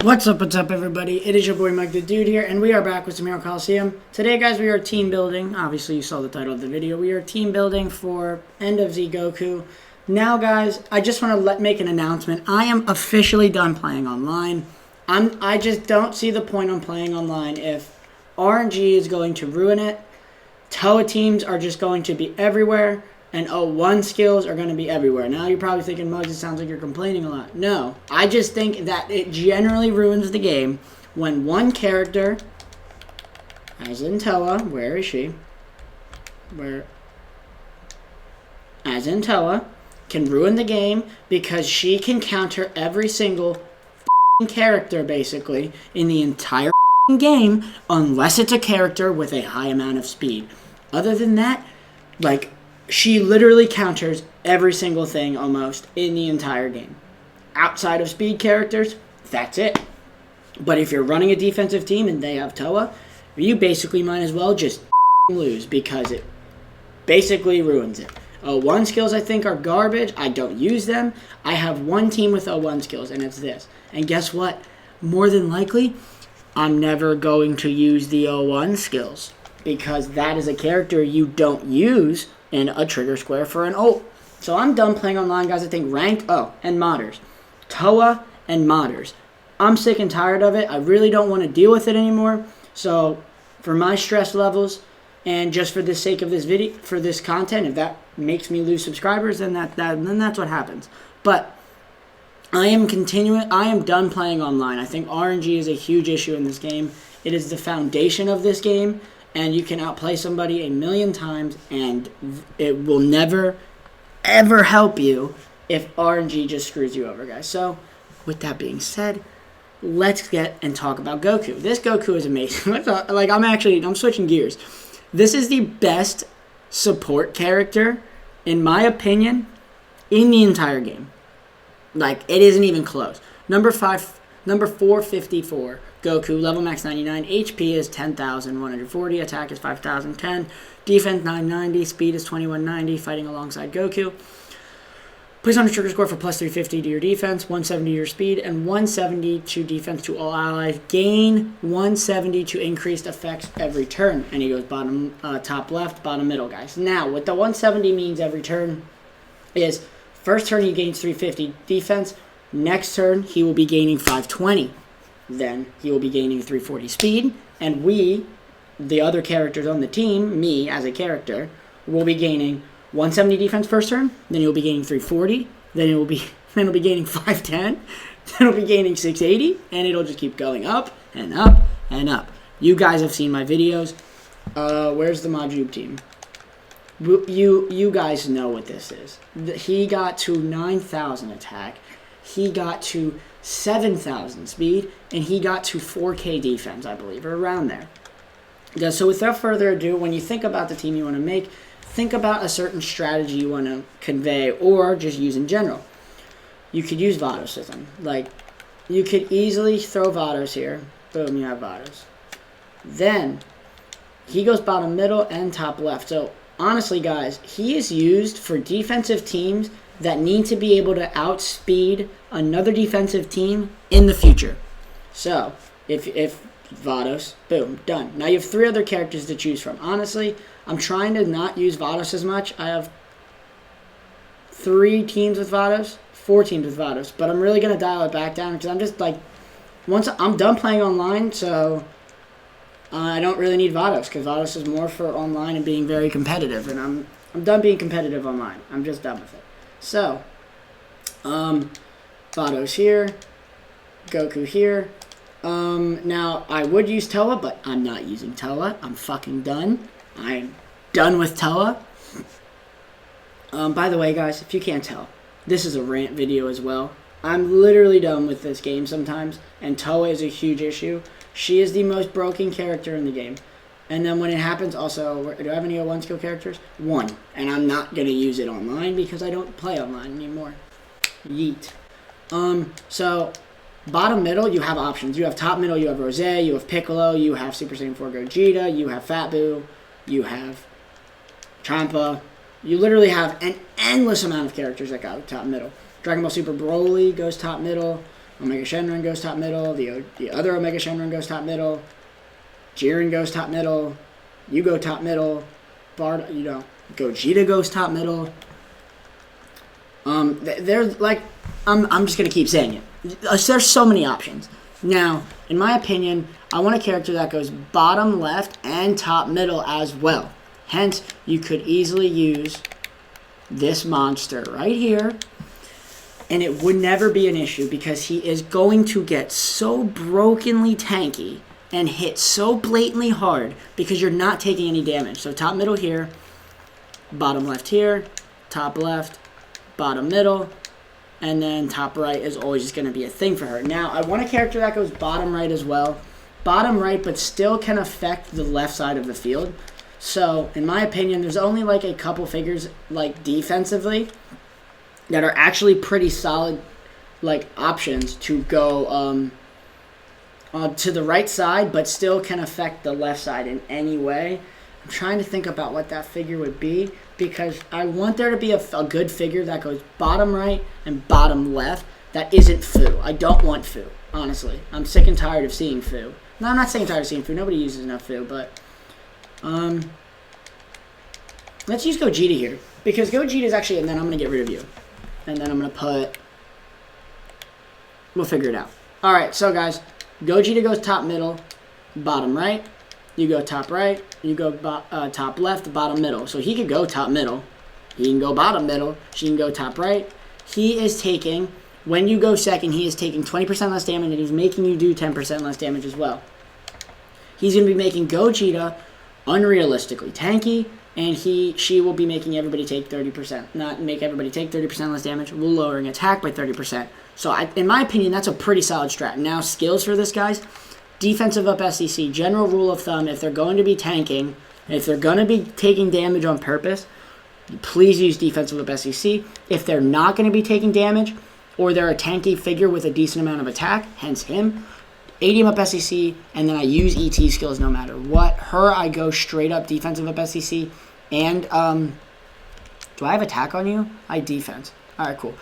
What's up, everybody? It is your boy Mugthadude here, and we are back with some Hero Coliseum. Today, guys, we are team building. Obviously, you saw the title of the video. We are team building for End of Z Goku. Now, guys, I just want to make an announcement. I am officially done playing online. I just don't see the point on playing online if RNG is going to ruin it. Toa teams are just going to be everywhere. And 01 skills are going to be everywhere. Now you're probably thinking, Mugs, it sounds like you're complaining a lot. No, I just think that it generally ruins the game when one character, as in Toa, where is she? As in Toa, can ruin the game because she can counter every single character, basically, in the entire game, unless it's a character with a high amount of speed. Other than that, like, she literally counters every single thing almost in the entire game. Outside of speed characters, that's it. But if you're running a defensive team and they have Toa, you basically might as well just lose because it basically ruins it. 01 skills I think are garbage. I don't use them. I have one team with 01 skills and it's this. And guess what? More than likely, I'm never going to use the 01 skills because that is a character you don't use in a trigger square for an ult. So I'm done playing online, guys. I think ranked, and modders. Toa and modders. I'm sick and tired of it. I really don't want to deal with it anymore. So for my stress levels and just for the sake of this video, for this content, if that makes me lose subscribers, then that's what happens. But I am done playing online. I think RNG is a huge issue in this game. It is the foundation of this game. And you can outplay somebody a million times, and it will never, ever help you if RNG just screws you over, guys. So, with that being said, let's get and talk about Goku. This Goku is amazing. I'm switching gears. This is the best support character, in my opinion, in the entire game. Like, it isn't even close. Number 454. Goku, level max 99, HP is 10,140, attack is 5,010, defense 990, speed is 2190, fighting alongside Goku. Please on a trigger score for plus 350 to your defense, 170 to your speed, and 170 to defense to all allies. Gain 170 to increased effects every turn. And he goes top left, bottom middle, guys. Now, what the 170 means every turn is first turn he gains 350 defense, next turn he will be gaining 520. Then he will be gaining 340 speed, and we, the other characters on the team, me as a character, will be gaining 170 defense first turn, then he'll be gaining 340, then he'll be gaining 510, then he'll be gaining 680, and it'll just keep going up and up and up. You guys have seen my videos. Where's the Majub team? You guys know what this is. He got to 9,000 attack. He got to 7,000 speed, and he got to 4K defense, I believe, or around there. Yeah, so without further ado, when you think about the team you want to make, think about a certain strategy you want to convey, or just use in general. You could use Vados with him. Like, you could easily throw Vados here. Boom, you have Vados. Then, he goes bottom middle and top left. So, honestly, guys, he is used for defensive teams that need to be able to outspeed another defensive team in the future. So, if Vados, boom, done. Now you have 3 other characters to choose from. Honestly, I'm trying to not use Vados as much. I have 3 teams with Vados, 4 teams with Vados, but I'm really going to dial it back down because I'm just like, once I'm done playing online, so I don't really need Vados because Vados is more for online and being very competitive, and I'm done being competitive online. I'm just done with it. So, Vados here, Goku here. Now, I would use Toa, but I'm not using Toa. I'm fucking done. I'm done with Toa. By the way, guys, if you can't tell, this is a rant video as well. I'm literally done with this game sometimes, and Toa is a huge issue. She is the most broken character in the game. And then when it happens, also, do I have any 01 skill characters? 1. And I'm not going to use it online because I don't play online anymore. Yeet. So, bottom middle, you have options. You have top middle, you have Rose, you have Piccolo, you have Super Saiyan 4 Gogeta, you have Fat Boo, you have Champa. You literally have an endless amount of characters that go top middle. Dragon Ball Super Broly goes top middle. Omega Shenron goes top middle. The other Omega Shenron goes top middle. Jiren goes top middle. You go top middle. Gogeta goes top middle. There's like, I'm just gonna keep saying it. There's so many options. Now, in my opinion, I want a character that goes bottom left and top middle as well. Hence, you could easily use this monster right here, and it would never be an issue because he is going to get so brokenly tanky and hit so blatantly hard because you're not taking any damage. So top middle here, bottom left here, top left, bottom middle, and then top right is always just going to be a thing for her. Now, I want a character that goes bottom right as well. Bottom right, but still can affect the left side of the field. So, in my opinion, there's only like a couple figures, like defensively, that are actually pretty solid, like options to go to the right side, but still can affect the left side in any way. I'm trying to think about what that figure would be because I want there to be a good figure that goes bottom right and bottom left that isn't Fu. I don't want Fu, honestly. I'm sick and tired of seeing Fu. No, I'm not sick and tired of seeing Fu. Nobody uses enough Fu, but let's use Gogeta here because Gogeta is actually, and then I'm going to get rid of you. And then I'm going to we'll figure it out. All right, so guys, Gogeta goes top middle, bottom right. You go top right. You go top left, bottom middle. So he could go top middle. He can go bottom middle. She can go top right. He is taking, when you go second, he is taking 20% less damage, and he's making you do 10% less damage as well. He's going to be making Gogeta unrealistically tanky, and she will be making everybody take 30%. Not make everybody take 30% less damage, while lowering attack by 30%. So in my opinion, that's a pretty solid strat. Now, skills for this, guys. Defensive up SEC, general rule of thumb, if they're going to be tanking, if they're going to be taking damage on purpose, please use defensive up SEC. If they're not going to be taking damage, or they're a tanky figure with a decent amount of attack, hence him, ADM up SEC, and then I use ET skills no matter what. Her, I go straight up defensive up SEC, and, do I have attack on you? I defense. Alright, cool.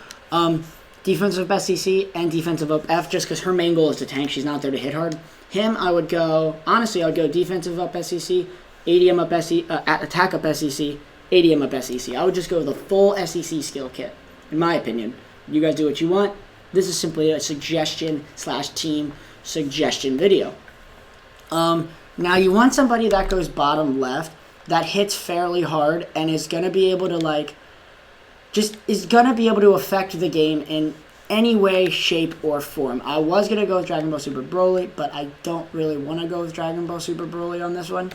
Defensive up SEC and defensive up F, just because her main goal is to tank. She's not there to hit hard. Him, I would go, honestly, I would go defensive up SEC, ADM up SEC, attack up SEC, ADM up SEC. I would just go the full SEC skill kit, in my opinion. You guys do what you want. This is simply a suggestion / team suggestion video. Now, you want somebody that goes bottom left, that hits fairly hard, and is going to be able to, like, is going to be able to affect the game in any way, shape, or form. I was going to go with Dragon Ball Super Broly, but I don't really want to go with Dragon Ball Super Broly on this one.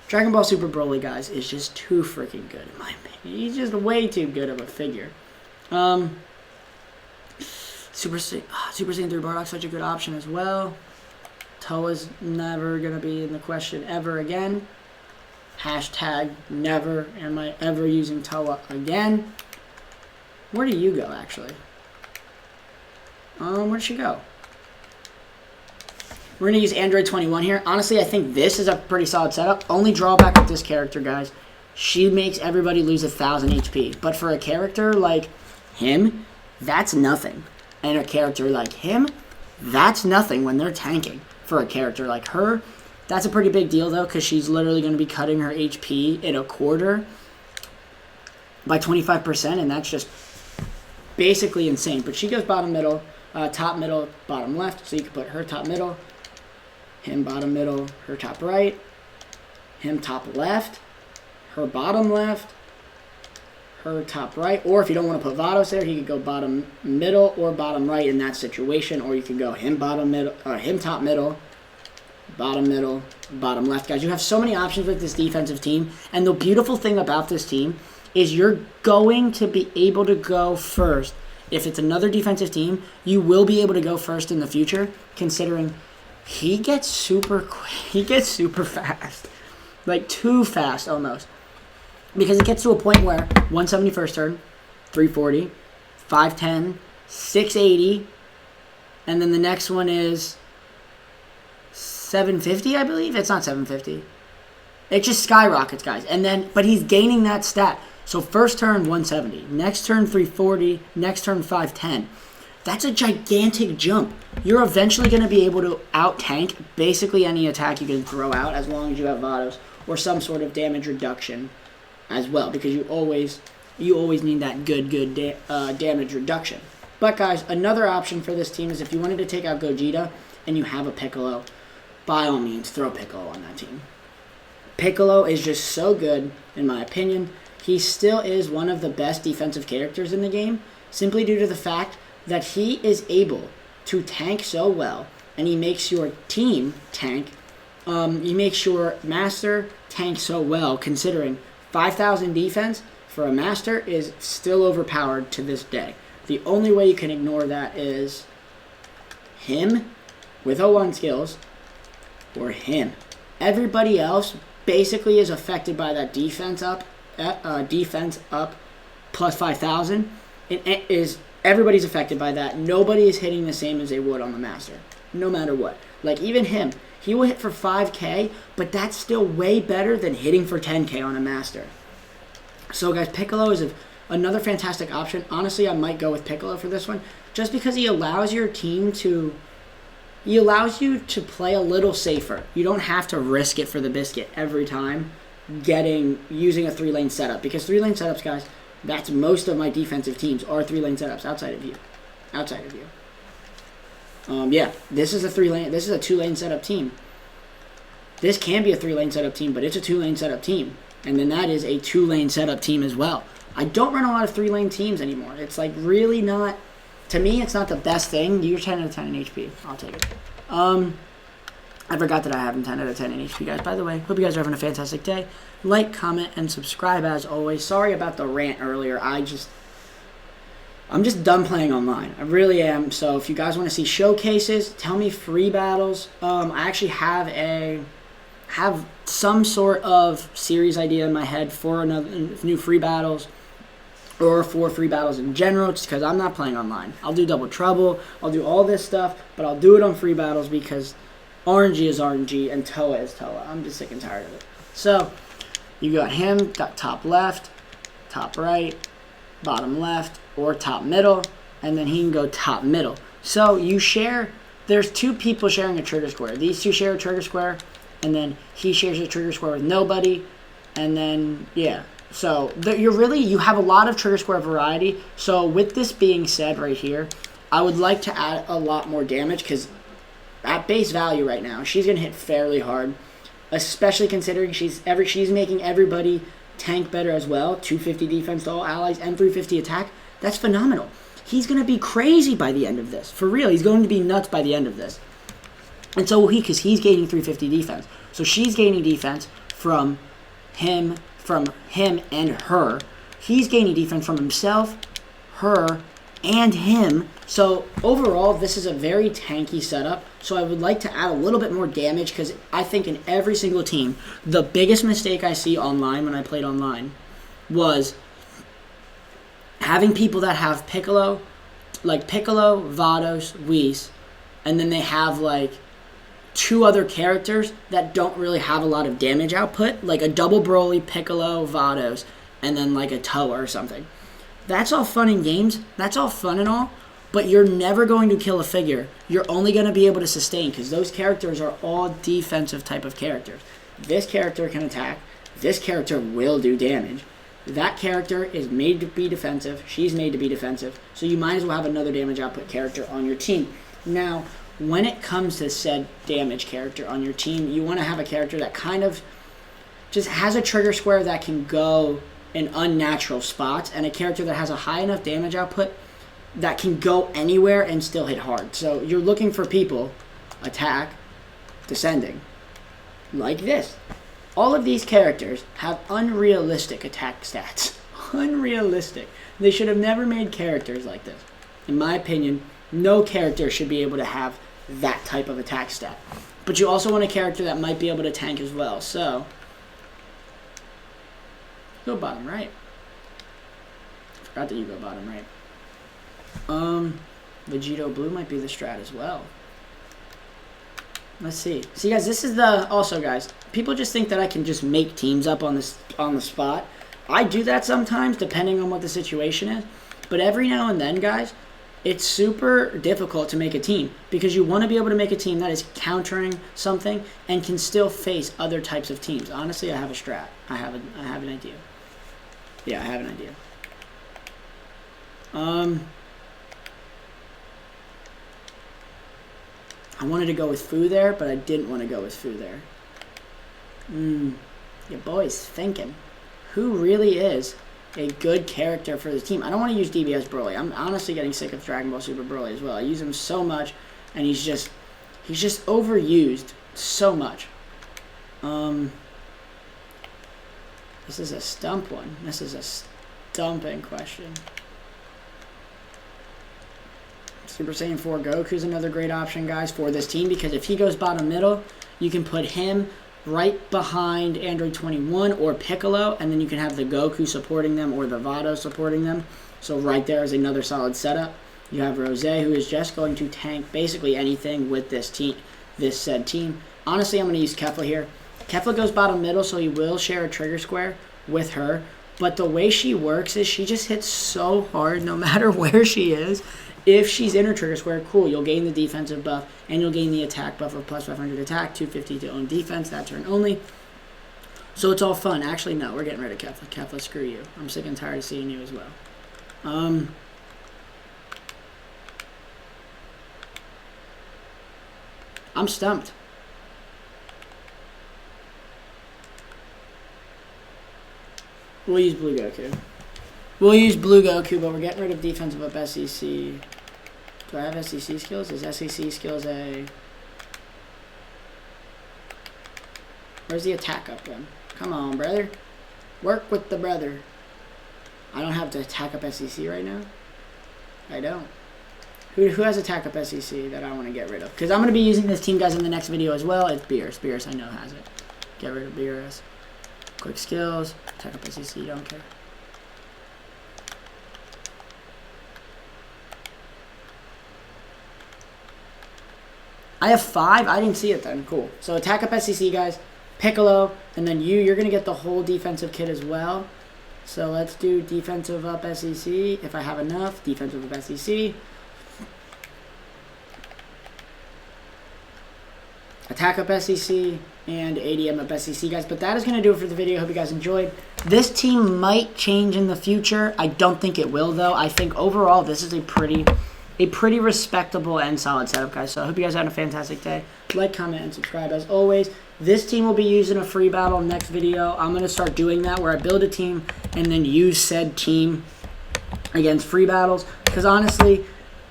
Dragon Ball Super Broly, guys, is just too freaking good, in my opinion. He's just way too good of a figure. Super Saiyan 3 Bardock's such a good option as well. Toa's never going to be in the question ever again. Hashtag never am I ever using Toa again. Where do you go, actually? Where'd she go? We're going to use Android 21 here. Honestly, I think this is a pretty solid setup. Only drawback with this character, guys, she makes everybody lose 1,000 HP. But for a character like him, that's nothing. And a character like him, that's nothing when they're tanking. For a character like her, that's a pretty big deal, though, because she's literally going to be cutting her HP in a quarter by 25%, and that's just basically insane. But she goes bottom middle, top middle, bottom left, so you can put her top middle, him bottom middle, her top right, him top left, her bottom left, her top right, or if you don't want to put Vados there, he could go bottom middle or bottom right in that situation, or you could go him bottom middle, him top middle, bottom left. Guys, you have so many options with this defensive team, and the beautiful thing about this team is you're going to be able to go first. If it's another defensive team, you will be able to go first in the future, considering he gets super fast. Like, too fast, almost. Because it gets to a point where 170 first turn, 340, 510, 680, and then the next one is 750, I believe. It's not 750. It just skyrockets, guys. And then, but he's gaining that stat. So first turn 170, next turn 340, next turn 510. That's a gigantic jump. You're eventually going to be able to out-tank basically any attack you can throw out as long as you have Vados or some sort of damage reduction as well, because you always need that good damage reduction. But guys, another option for this team is if you wanted to take out Gogeta and you have a Piccolo, by all means, throw Piccolo on that team. Piccolo is just so good, in my opinion. He still is one of the best defensive characters in the game, simply due to the fact that he is able to tank so well, and he makes your team tank. He makes your Master tank so well, considering 5,000 defense for a Master is still overpowered to this day. The only way you can ignore that is him with 01 skills or him. Everybody else basically is affected by that defense up plus 5,000. Everybody's affected by that. Nobody is hitting the same as they would on the Master, no matter what. Like even him, he will hit for 5k, but that's still way better than hitting for 10k on a Master. So guys, Piccolo is another fantastic option. Honestly, I might go with Piccolo for this one, just because he allows your team to... He allows you to play a little safer. You don't have to risk it for the biscuit every time using a 3-lane setup. Because 3-lane setups, guys, that's most of my defensive teams are 3-lane setups outside of you. Yeah, this is a 2-lane setup team. This can be a 3-lane setup team, but it's a 2-lane setup team. And then that is a 2-lane setup team as well. I don't run a lot of 3-lane teams anymore. It's like really not... To me, it's not the best thing. You're 10 out of 10 in HP. I'll take it. I forgot that I have him 10 out of 10 in HP, guys. By the way, hope you guys are having a fantastic day. Like, comment, and subscribe as always. Sorry about the rant earlier. I'm just done playing online. I really am. So if you guys want to see showcases, tell me free battles. I actually have some sort of series idea in my head for new free battles. Or for free battles in general, just because I'm not playing online. I'll do Double Trouble, I'll do all this stuff, but I'll do it on free battles because RNG is RNG and Toa is Toa. I'm just sick and tired of it. So, you got him, got top left, top right, bottom left, or top middle, and then he can go top middle. So, there's two people sharing a trigger square. These two share a trigger square, and then he shares a trigger square with nobody, and then, yeah. So, you have a lot of trigger square variety. So, with this being said right here, I would like to add a lot more damage because at base value right now, she's going to hit fairly hard, especially considering she's making everybody tank better as well. 250 defense to all allies and 350 attack. That's phenomenal. He's going to be crazy by the end of this. For real, he's going to be nuts by the end of this. And so will he, because he's gaining 350 defense. So, she's gaining defense from him and her. He's gaining defense from himself, her, and him. So overall, this is a very tanky setup. So I would like to add a little bit more damage because I think in every single team, the biggest mistake I see online when I played online was having people that have Piccolo, Vados, Whis, and then they have like two other characters that don't really have a lot of damage output, like a double Broly, Piccolo, Vados, and then like a Toa or something. That's all fun in games. That's all fun and all, but you're never going to kill a figure. You're only going to be able to sustain because those characters are all defensive type of characters. This character can attack. This character will do damage. That character is made to be defensive. She's made to be defensive. So you might as well have another damage output character on your team. Now, when it comes to said damage character on your team, you want to have a character that kind of just has a trigger square that can go in unnatural spots, and a character that has a high enough damage output that can go anywhere and still hit hard. So you're looking for people, attack, descending, like this. All of these characters have unrealistic attack stats. Unrealistic. They should have never made characters like this. In my opinion, no character should be able to have that type of attack stat. But you also want a character that might be able to tank as well. So, go bottom right. Forgot that you go bottom right. Vegito Blue might be the strat as well. Let's see. See, guys, this is the... Also, guys, people just think that I can just make teams up on the spot. I do that sometimes, depending on what the situation is. But every now and then, guys, it's super difficult to make a team because you want to be able to make a team that is countering something and can still face other types of teams. Honestly, I have a strat. I have an idea. Yeah, I have an idea. I wanted to go with Fu there, but I didn't want to go with Fu there. Your boy's thinking. Who really is a good character for the team? I don't want to use DBS Broly. I'm honestly getting sick of Dragon Ball Super Broly as well. I use him so much, and he's just overused so much. This is a stump one. This is a stumping question. Super Saiyan 4 Goku's another great option, guys, for this team, because if he goes bottom middle, you can put him right behind Android 21 or Piccolo, and then you can have the Goku supporting them or the Vado supporting them. So right there is another solid setup. You have Rose, who is just going to tank basically anything with this team, this said team. Honestly, I'm going to use Kefla here. Kefla goes bottom middle, so he will share a trigger square with her. But the way she works is she just hits so hard no matter where she is. If she's in her trigger square, cool, you'll gain the defensive buff, and you'll gain the attack buff of plus 500 attack, 250 to own defense, that turn only. So it's all fun. Actually, no, we're getting rid of Kefla. Kefla, screw you. I'm sick and tired of seeing you as well. I'm stumped. We'll use Blue Goku. We'll use Blue Goku, but we're getting rid of defensive up SEC. Do I have SEC skills? Is SEC skills a... Where's the attack up then? Come on, brother. Work with the brother. I don't have to attack up SEC right now. I don't. Who has attack up SEC that I want to get rid of? Because I'm going to be using this team, guys, in the next video as well. It's Beerus. Beerus, I know, has it. Get rid of Beerus. Quick skills. Attack up SEC. Don't care. I have 5. I didn't see it then. Cool. So attack up SEC, guys. Piccolo. And then you're going to get the whole defensive kit as well. So let's do defensive up SEC. If I have enough. Defensive up SEC. Attack up SEC. And ADM up SEC, guys. But that is going to do it for the video. Hope you guys enjoyed. This team might change in the future. I don't think it will, though. I think overall this is a pretty respectable and solid setup, guys. So I hope you guys had a fantastic day. Like, comment, and subscribe as always. This team will be used in a free battle next video. I'm going to start doing that where I build a team and then use said team against free battles. Because honestly,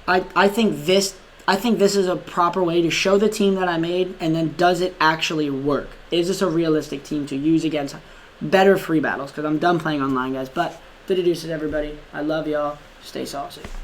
I think this is a proper way to show the team that I made, and then does it actually work? Is this a realistic team to use against better free battles? Because I'm done playing online, guys. But the deuces, everybody. I love y'all. Stay saucy.